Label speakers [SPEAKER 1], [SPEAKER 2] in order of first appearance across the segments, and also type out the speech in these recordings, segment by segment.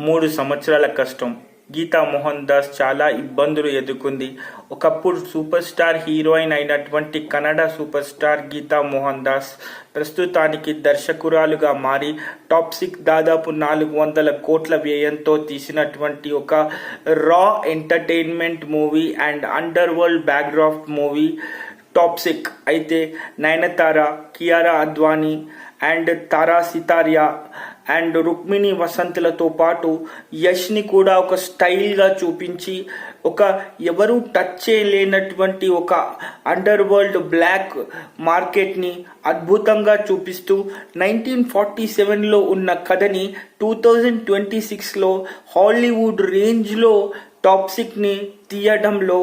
[SPEAKER 1] 3 సంవత్సరాల కష్టం. గీతా మోహన్ దాస్ చాలా ఇబ్బందులు ఎదుర్కొంది. ఒకప్పుడు సూపర్ స్టార్ హీరోయిన్ అయినటువంటి కన్నడ సూపర్ స్టార్ గీతా మోహన్ దాస్ ప్రస్తుతానికి దర్శకురాలుగా మారి టాక్సిక్ దాదాపు 400 కోట్ల వ్యయంతో తీసినటువంటి ఒక raw entertainment movie and underworld backdrop movie Toxic. అయితే నయనతార, కియారా అద్వానీ అండ్ తారా సితారియా అండ్ రుక్మిణి వసంత్లతో పాటు యష్ని కూడా ఒక స్టైల్గా చూపించి ఒక ఎవరూ టచ్ చేయలేనటువంటి ఒక అండర్ వరల్డ్ బ్లాక్ మార్కెట్ని అద్భుతంగా చూపిస్తూ 1947లో ఉన్న కథని 2026లో హాలీవుడ్ రేంజ్లో టాక్సిక్ని తీయడంలో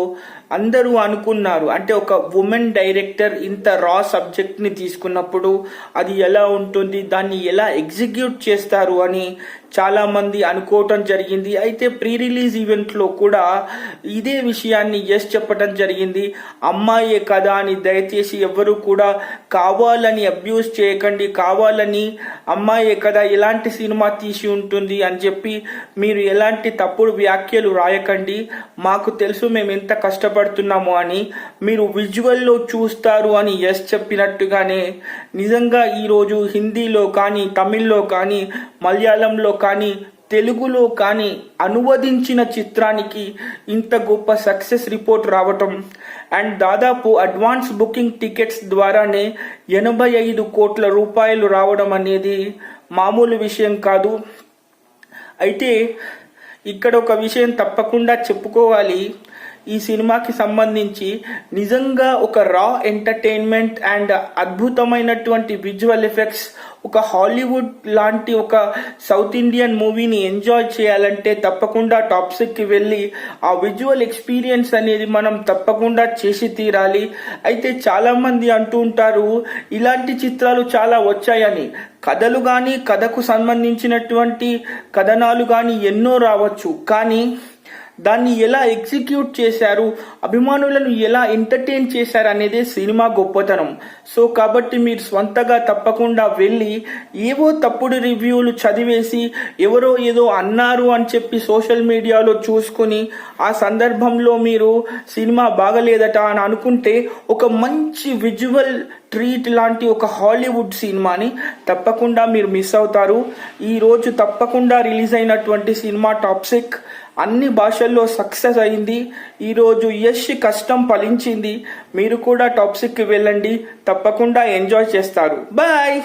[SPEAKER 1] అందరూ అనుకున్నారు. అంటే ఒక ఉమెన్ డైరెక్టర్ ఇంత రా సబ్జెక్ట్ని తీసుకున్నప్పుడు అది ఎలా ఉంటుంది, దాన్ని ఎలా ఎగ్జిక్యూట్ చేస్తారు అని చాలామంది అనుకోవటం జరిగింది. అయితే ప్రీ రిలీజ్ ఈవెంట్లో కూడా ఇదే విషయాన్ని యశ్ చెప్పడం జరిగింది. అమ్మాయే కదా అని దయచేసి ఎవరు కూడా కావాలని అబ్యూస్ చేయకండి, కావాలని అమ్మాయే కదా ఎలాంటి సినిమా తీసి ఉంటుంది అని చెప్పి మీరు ఎలాంటి తప్పుడు వ్యాఖ్యలు రాయకండి. మాకు తెలుసు మేము ఎంత కష్టపడుతున్నాము అని, మీరు విజువల్లో చూస్తారు అని యశ్ చెప్పినట్టుగానే నిజంగా ఈరోజు హిందీలో కానీ, తమిళ్లో కానీ, మలయాళంలో కానీ, తెలుగులో కానీ అనువదించిన చిత్రానికి ఇంత గొప్ప సక్సెస్ రిపోర్ట్ రావటం అండ్ దాదాపు అడ్వాన్స్ బుకింగ్ టికెట్స్ ద్వారానే 85 కోట్ల రూపాయలు రావడం అనేది మామూలు విషయం కాదు. అయితే ఇక్కడ ఒక విషయం తప్పకుండా చెప్పుకోవాలి. ఈ సినిమాకి సంబంధించి నిజంగా ఒక రా ఎంటర్టైన్మెంట్ అండ్ అద్భుతమైనటువంటి విజువల్ ఎఫెక్ట్స్, ఒక హాలీవుడ్ లాంటి ఒక సౌత్ ఇండియన్ మూవీని ఎంజాయ్ చేయాలంటే తప్పకుండా టాక్సిక్కి వెళ్ళి ఆ విజువల్ ఎక్స్పీరియన్స్ అనేది మనం తప్పకుండా చేసి తీరాలి. అయితే చాలామంది అంటూ ఉంటారు ఇలాంటి చిత్రాలు చాలా వచ్చాయని. కథలు కానీ, కథకు సంబంధించినటువంటి కథనాలు కానీ ఎన్నో రావచ్చు, కానీ దాన్ని ఎలా ఎగ్జిక్యూట్ చేశారు, అభిమానులను ఎలా ఎంటర్టైన్ చేశారు అనేది సినిమా గొప్పతనం. సో కాబట్టి మీరు స్వంతగా తప్పకుండా వెళ్ళి ఏవో తప్పుడు రివ్యూలు చదివేసి ఎవరో ఏదో అన్నారు అని చెప్పి సోషల్ మీడియాలో చూసుకుని ఆ సందర్భంలో మీరు సినిమా బాగలేదట అని అనుకుంటే ఒక మంచి విజువల్ ట్రీట్ లాంటి ఒక హాలీవుడ్ సినిమాని తప్పకుండా మీరు మిస్ అవుతారు. ఈరోజు తప్పకుండా రిలీజ్ అయినటువంటి సినిమా టాక్సిక్ అన్ని భాషల్లో సక్సెస్ అయింది. ఈరోజు యశ్ కష్టం ఫలించింది. మీరు కూడా టాక్సిక్కి వెళ్ళండి, తప్పకుండా ఎంజాయ్ చేస్తారు. బాయ్.